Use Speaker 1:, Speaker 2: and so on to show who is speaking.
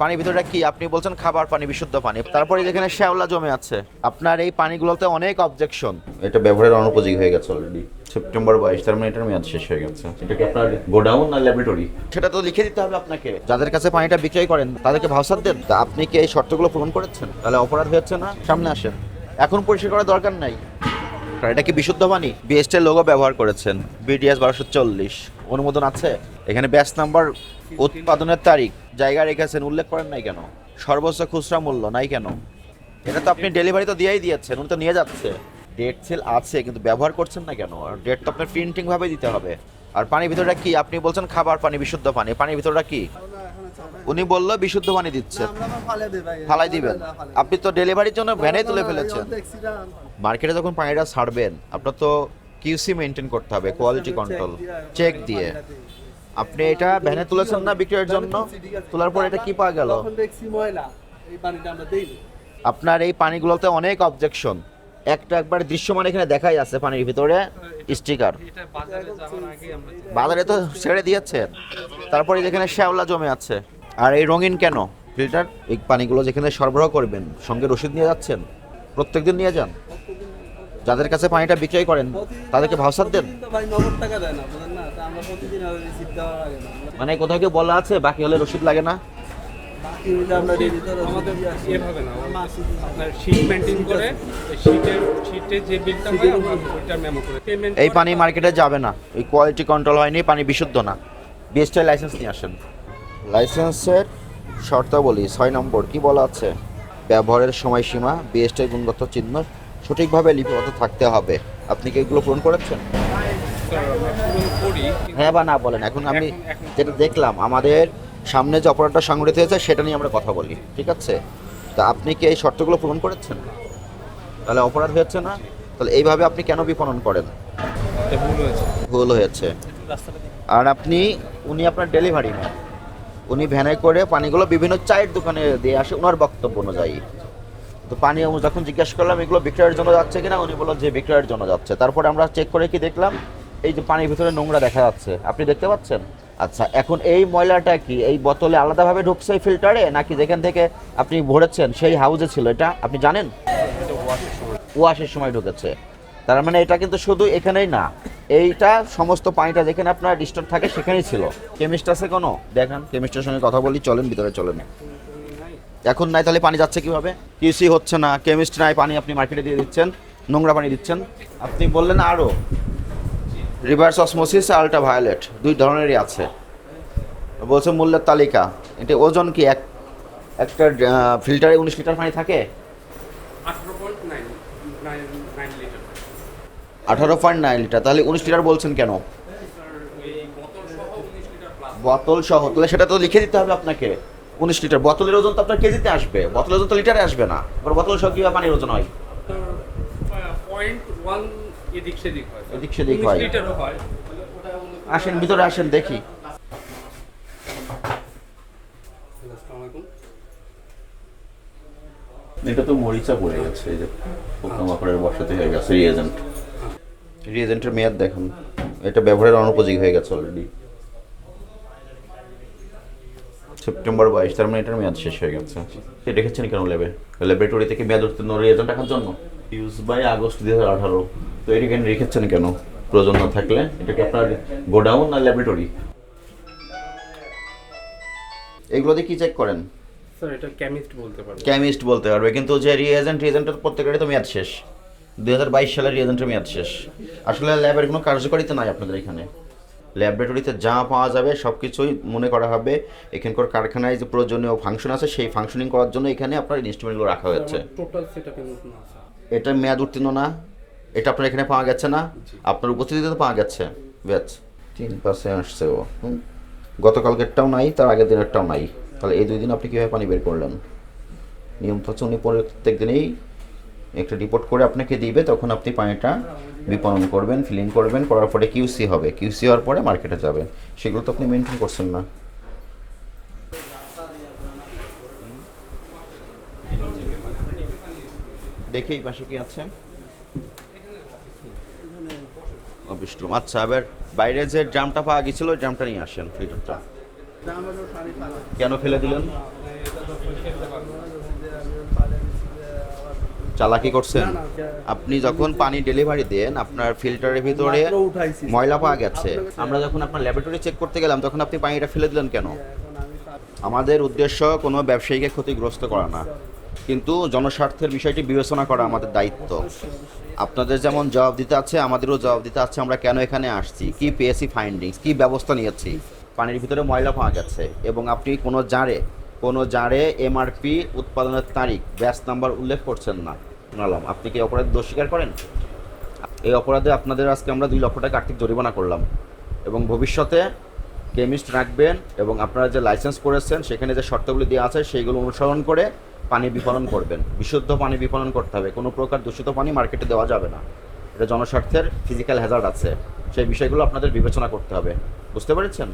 Speaker 1: পানির ভিতরে কি আপনি বলছেন খাবার পানি, বিশুদ্ধ পানি, তারপরে যেখানে শ্যাওলা জমে আছে, আপনার এই পানিগুলোতে অনেক অবজেকশন। এটা ব্যবহারের অনুপযোগী হয়ে গেছে অলরেডি। সেপ্টেম্বর 22, তার মানে এটার মেয়াদ শেষ হয়ে গেছে। এটা কি আপনার গোডাউন না ল্যাবরেটরি? সেটা তো লিখে দিতে হবে আপনাকে। যাদের কাছে পানিটা বিক্রয় করেন তাদেরকে ভাউচার দেন। তা আপনি কি এই শর্তগুলো পূরণ করেছেন? তাহলে অপরাধ হচ্ছে না? সামনে আসেন, এখন পরিষ্কার করার দরকার নাই। এটা কি বিশুদ্ধ পানি? বিএসটির লোগো ব্যবহার করেছেন, বিডিএস 1240 অনুমোদন আছে। এখানে ব্যাচ নাম্বার, উৎপাদনের তারিখ, জায়গা রেখেছেন, উল্লেখ করেন নাই কেন? সর্বোচ্চ খুচরা মূল্য নাই কেন? এটা তো আপনি ডেলিভারি তো দিয়েছেন, উনি তো নিয়ে যাচ্ছে। ডেট সেল আছে কিন্তু ব্যবহার করছেন না কেন? আর ডেট তো আপনার প্রিন্টিং ভাবে দিতে হবে। আর পানির ভিতরটা কি আপনি বলছেন খাবার পানি, বিশুদ্ধ পানি, পানির ভিতরটা কি? উনি বললো বিশুদ্ধ পানি দিচ্ছে, ফালাই দিবেন। আপনি তো ডেলিভারির জন্য ভ্যানে তুলে ফেলেছেন। মার্কেটে যখন পানিটা ছাড়বেন আপনার তো কিউসি মেনটেন করতে হবে, কোয়ালিটি কন্ট্রোল চেক দিয়ে। আপনি এটা ভ্যানে তুলেছেন না বিক্রয়ের জন্য, তোলার পর এটা কি পাওয়া গেল? আপনার এই পানিগুলোতে অনেক অবজেকশন। একবার দৃশ্যমান এখানে দেখাই আছে পানির ভিতরে স্টিকার। বাজারে তো ছেড়ে দিয়েছেন, তারপরে যেখানে শ্যাওলা জমে আছে। আর এই রঙিন কেন ফিল্টার? এই পানিগুলো যেখানে সরবরাহ করবেন সঙ্গে রসিদ নিয়ে যাচ্ছেন? প্রত্যেকদিন নিয়ে যান। যাদের কাছে পানিটা বিক্রয় করেন তাদেরকে ভাউচার দেন। মানে কোথাও কেউ বলা আছে বাকি হলে রসিদ লাগে না? এই পানি মার্কেটে যাবে না, এই কোয়ালিটি কন্ট্রোল হয়নি, পানি বিশুদ্ধ না। বিএসটি লাইসেন্স নিয়ে আসেন। লাইসেন্সের শর্তাবলী 6 নম্বর কি বলা আছে? ব্যবহারের সময়সীমা, বিএসটি গুণগত চিহ্ন সঠিকভাবে লিপিবদ্ধ থাকতে হবে। আপনি কি এগুলো পূরণ করেছেন? হ্যাঁ বা না বলেন। এখন আমি যেটা দেখলাম আমাদের সামনে যে অপরাধটা সংঘটিত হয়েছে সেটা নিয়ে আমরা কথা বলি, ঠিক আছে? তা আপনি কি এই শর্তগুলো পূরণ করেছেন? তাহলে অপরাধ হচ্ছে না? তাহলে এইভাবে আপনি কেন বিপণন করেন? ভুল হয়েছে। আর উনি আপনার ডেলিভারি ম্যান, উনি ভ্যানে করে পানিগুলো বিভিন্ন চায়ের দোকানে দিয়ে আসে ওনার বক্তব্য অনুযায়ী। তো পানি যখন জিজ্ঞাসা করলাম এগুলো বিক্রয়ের জন্য যাচ্ছে কিনা, উনি বলল যে বিক্রয়ের জন্য যাচ্ছে। তারপরে আমরা চেক করে কি দেখলাম, এই যে পানির ভিতরে নোংরা দেখা যাচ্ছে, আপনি দেখতে পাচ্ছেন। আচ্ছা, এখন এই ময়লাটা কি এই বোতলে আলাদাভাবে ঢুকছে এই ফিল্টারে, নাকি যেখান থেকে আপনি ভরেছেন সেই হাউজে ছিল? এটা আপনি জানেন? ওয়াশের সময় ঢুকেছে। তার মানে এটা কিন্তু শুধু এখানেই না, এইটা সমস্ত পানিটা যেখানে আপনার ডিস্টার্ব থাকে সেখানেই ছিল। কেমিস্ট আছে কোনো? দেখেন, কেমিস্টের সঙ্গে কথা বলি, চলেন ভিতরে চলেন। এখন নাই, তাহলে পানি যাচ্ছে কিভাবে? কিউসি হচ্ছে না, কেমিস্ট নাই, পানি আপনি মার্কেটে দিয়ে দিচ্ছেন, নোংরা পানি দিচ্ছেন। আপনি বললেন আরও রিভার্স অসমোসিস, আল্ট্রা ভায়োলেট, 2 ধরনেরই আছে। বলছে মূল্যের তালিকা, এটা ওজন কি একটা ফিল্টারে 19 লিটার পানি থাকে? 18.9 লিটার। তাহলে 19 লিটার বলছেন কেন? বোতল সহ, তাহলে সেটা তো লিখে দিতে হবে আপনাকে। 19 লিটার বোতলের ওজন তো আপনার কেজিতে আসবে, বোতলের ওজন তো লিটারে আসবে না। আবার বোতল সহ কিভাবে পানির ওজন হয়? এদিক সেদিক হয়। আসেন ভিতরে আসেন, দেখি। এটা তো মরিচা পড়ে গেছে, এই যে পোকামাকড়ের বসাতে হয়ে গেছে। রিএজেন্টের মেয়াদ দেখুন, এটা ব্যবহারের অনুপযোগী হয়ে গেছে অলরেডি। সেপ্টেম্বর 22, তার মানে এটার মেয়াদ শেষ হয়ে গেছে। রেখেছেন কেন ল্যাবরেটরি থেকে মেয়াদ উত্তীর্ণ রিএজেন্ট রাখার জন্য? Use by August 2018। তো এটা কেন রেখেছেন কেন? প্রয়োজন না থাকলে। এটা কি আপনার গোডাউন না ল্যাবরেটরি? এগুলো দিয়ে কি চেক করেন?
Speaker 2: স্যার এটা কেমিস্ট বলতে পারবে।
Speaker 1: কেমিস্ট বলতে পারবে, কিন্তু যে রিএজেন্টের প্রত্যেকটারই তো মেয়াদ শেষ। 2022 সালের রিএজেন্টের মেয়াদ শেষ। আসলে ল্যাবের কোনো কার্যকারিতা নাই আপনাদের এখানে। ল্যাবরেটরিতে যা পাওয়া যাবে সব কিছুই মনে করা হবে এখানকার কারখানায় যে প্রয়োজনীয় ফাংশন আছে সেই ফাংশনিং করার জন্য এখানে আপনার ইনস্ট্রুমেন্টগুলো রাখা হয়েছে।
Speaker 2: টোটাল সেটআপে নতুন আছে।
Speaker 1: এটা মেয়াদ উত্তীর্ণ না, এটা আপনার এখানে পাওয়া গেছে না, আপনার উপস্থিতিতে তো পাওয়া গেছে। ব্যাচ 3% আসছে ও। গতকালকেরটাও নাই, তার আগের দিনেরটাও নাই। তাহলে এই 2 দিন আপনি কীভাবে পানি বের করলেন? নিয়ম তো হচ্ছে উনি প্রত্যেক দিনেই একটা রিপোর্ট করে আপনাকে দিবে, তখন আপনি পানিটা বিপণন করবেন, ফিলিং করবেন, করার পরে কিউসি হবে, কিউসি হওয়ার পরে মার্কেটে যাবে। সেগুলো তো আপনি মেনটেন করছেন না। দেখি এই পাশে কি আছে। অবিষ্ট্রুম। আচ্ছা, এবার বাইরে যে ড্রামটা পাওয়া গেছিল ওই ড্রামটা নিয়ে আসেন, ফিল্টারটা। কেন ফেলে দিলেন? চালাকি করছেন?
Speaker 3: না,
Speaker 1: আপনি যখন পানি ডেলিভারি দেন আপনার ফিল্টারের ভিতরে
Speaker 3: মাত্র উঠাইছি।
Speaker 1: ময়লা পাওয়া গেছে। আমরা যখন আপনার ল্যাবরেটরি চেক করতে গেলাম তখন আপনি পানিটা ফেলে দিলেন কেন?
Speaker 3: এখন আমি
Speaker 1: আমাদের উদ্দেশ্য কোনো ব্যবসায়ীকে ক্ষতিগ্রস্ত করা না, কিন্তু জনস্বার্থের বিষয়টি বিবেচনা করা আমাদের দায়িত্ব। আপনাদের যেমন জবাব দিতে আছে আমাদেরও জবাব দিতে আছে, আমরা কেন এখানে আসছি, কি পেয়েছি ফাইন্ডিংস, কি ব্যবস্থা নিয়েছি। পানির ভিতরে ময়লা পাওয়া গেছে এবং আপনি কোনো জারে এমআরপি, উৎপাদনের তারিখ, ব্যাচ নাম্বার উল্লেখ করছেন না। শুনালাম, আপনি কি অপরাধে দোষ স্বীকার করেন? এই অপরাধে আপনাদের আজকে আমরা 2 লক্ষ টাকা আর্থিক জরিমানা করলাম এবং ভবিষ্যতে কেমিস্ট রাখবেন এবং আপনারা যে লাইসেন্স করেছেন সেখানে যে শর্তগুলি দেওয়া আছে সেইগুলো অনুসরণ করে পানি বিপণন করবেন। বিশুদ্ধ পানি বিপণন করতে হবে, কোনো প্রকার দূষিত পানি মার্কেটে দেওয়া যাবে না। এটা জনস্বার্থের ফিজিক্যাল হ্যাজার্ড আছে, সেই বিষয়গুলো আপনাদের বিবেচনা করতে হবে। বুঝতে পেরেছেন?